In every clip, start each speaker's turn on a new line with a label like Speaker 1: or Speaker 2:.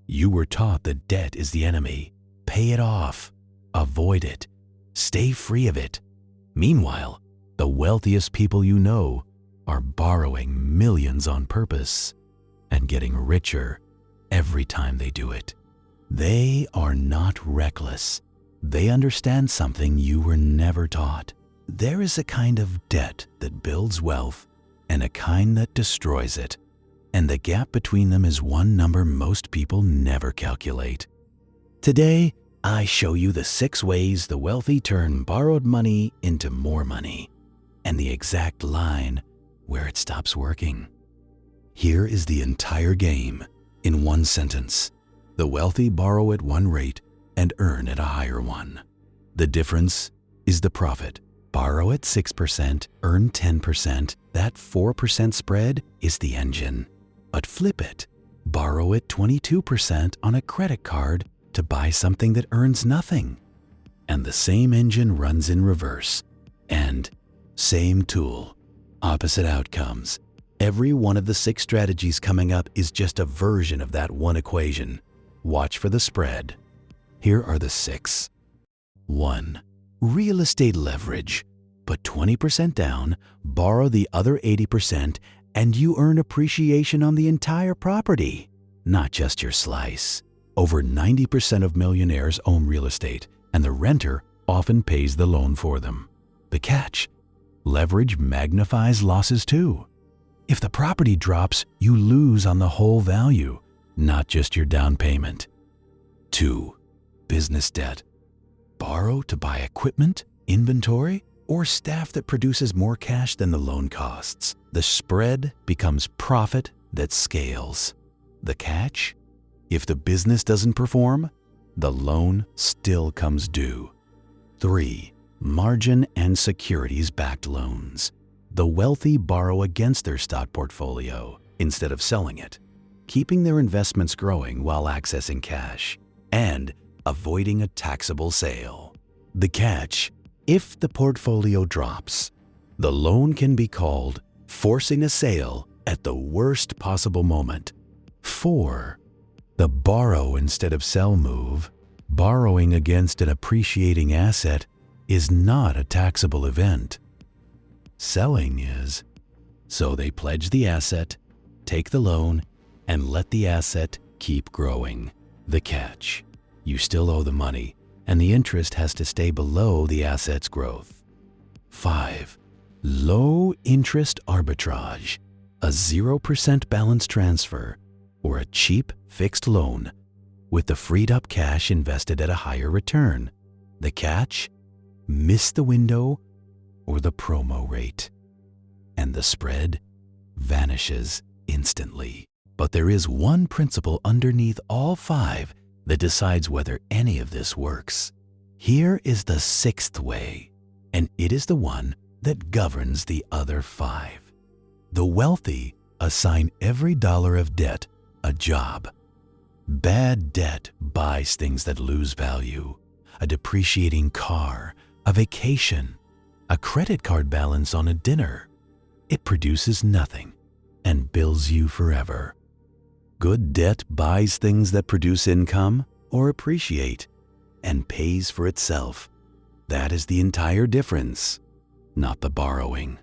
Speaker 1: You were taught that debt is the enemy. Pay it off. Avoid it. Stay free of it. Meanwhile, the wealthiest people you know are borrowing millions on purpose and getting richer every time they do it. They are not reckless. They understand something you were never taught. There is a kind of debt that builds wealth and a kind that destroys it. And the gap between them is one number most people never calculate. Today, I show you the 6 ways the wealthy turn borrowed money into more money, and the exact line where it stops working. Here is the entire game in one sentence. The wealthy borrow at one rate and earn at a higher one. The difference is the profit. Borrow at 6%, earn 10%. That 4% spread is the engine. But flip it. Borrow at 22% on a credit card to buy something that earns nothing. And the same engine runs in reverse. And same tool, opposite outcomes. Every one of the 6 strategies coming up is just a version of that one equation. Watch for the spread. Here are the 6. 1. Real estate leverage. Put 20% down, borrow the other 80%, and you earn appreciation on the entire property, not just your slice. Over 90% of millionaires own real estate, and the renter often pays the loan for them. The catch: leverage magnifies losses too. If the property drops, you lose on the whole value, not just your down payment. 2. Business debt. Borrow to buy equipment, inventory, or staff that produces more cash than the loan costs. The spread becomes profit that scales. The catch? If the business doesn't perform, the loan still comes due. 3. Margin and securities-backed loans. The wealthy borrow against their stock portfolio instead of selling it, keeping their investments growing while accessing cash and avoiding a taxable sale. The catch: if the portfolio drops, the loan can be called forcing a sale at the worst possible moment. 4. The borrow instead of sell move. Borrowing against an appreciating asset is not a taxable event. Selling is. So they pledge the asset, take the loan, and let the asset keep growing. The catch: you still owe the money, and the interest has to stay below the asset's growth. 5. Low interest arbitrage. A 0% balance transfer or a cheap fixed loan with the freed up cash invested at a higher return. The catch: miss the window or the promo rate, and the spread vanishes instantly. But there is one principle underneath all 5 that decides whether any of this works. Here is the 6th way, and it is the one that governs the other 5. The wealthy assign every dollar of debt a job. Bad debt buys things that lose value: a depreciating car, a vacation, a credit card balance on a dinner. It produces nothing and bills you forever. Good debt buys things that produce income or appreciate and pays for itself. That is the entire difference, not the borrowing.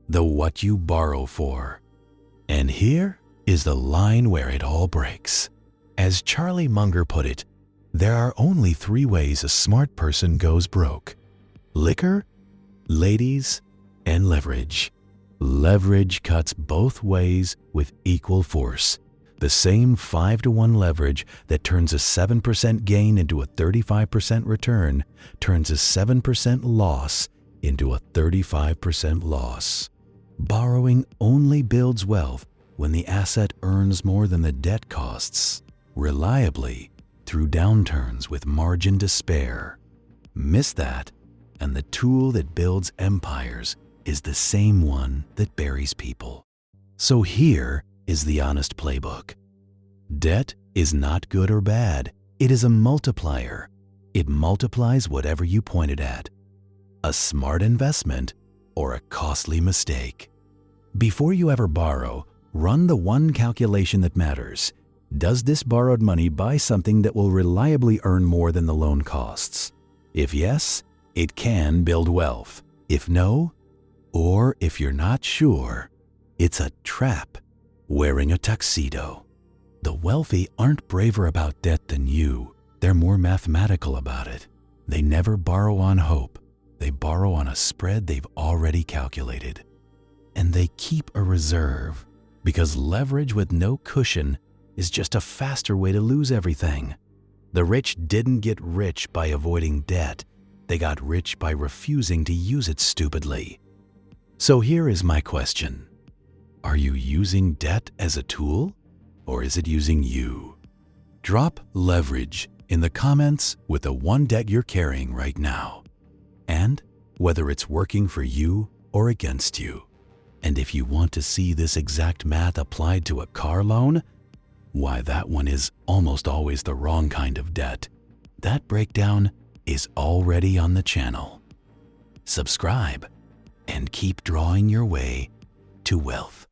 Speaker 1: The what you borrow for. And here is the line where it all breaks. As Charlie Munger put it, there are only 3 ways a smart person goes broke: liquor, ladies, and leverage. Leverage cuts both ways with equal force. The same 5-to-1 leverage that turns a 7% gain into a 35% return turns a 7% loss into a 35% loss. Borrowing only builds wealth when the asset earns more than the debt costs, reliably through downturns with margin to spare. Miss that, and the tool that builds empires is the same one that buries people. So here is the honest playbook. Debt is not good or bad. It is a multiplier. It multiplies whatever you point it at: a smart investment or a costly mistake. Before you ever borrow, run the one calculation that matters. Does this borrowed money buy something that will reliably earn more than the loan costs? If yes, it can build wealth. If no, or if you're not sure, it's a trap. Wearing a tuxedo. The wealthy aren't braver about debt than you. They're more mathematical about it. They never borrow on hope. They borrow on a spread they've already calculated. And they keep a reserve because leverage with no cushion is just a faster way to lose everything. The rich didn't get rich by avoiding debt. They got rich by refusing to use it stupidly. So here is my question. Are you using debt as a tool, or is it using you? Drop leverage in the comments with the one debt you're carrying right now, and whether it's working for you or against you. And if you want to see this exact math applied to a car loan, why that one is almost always the wrong kind of debt. That breakdown is already on the channel. Subscribe and keep drawing your way to wealth.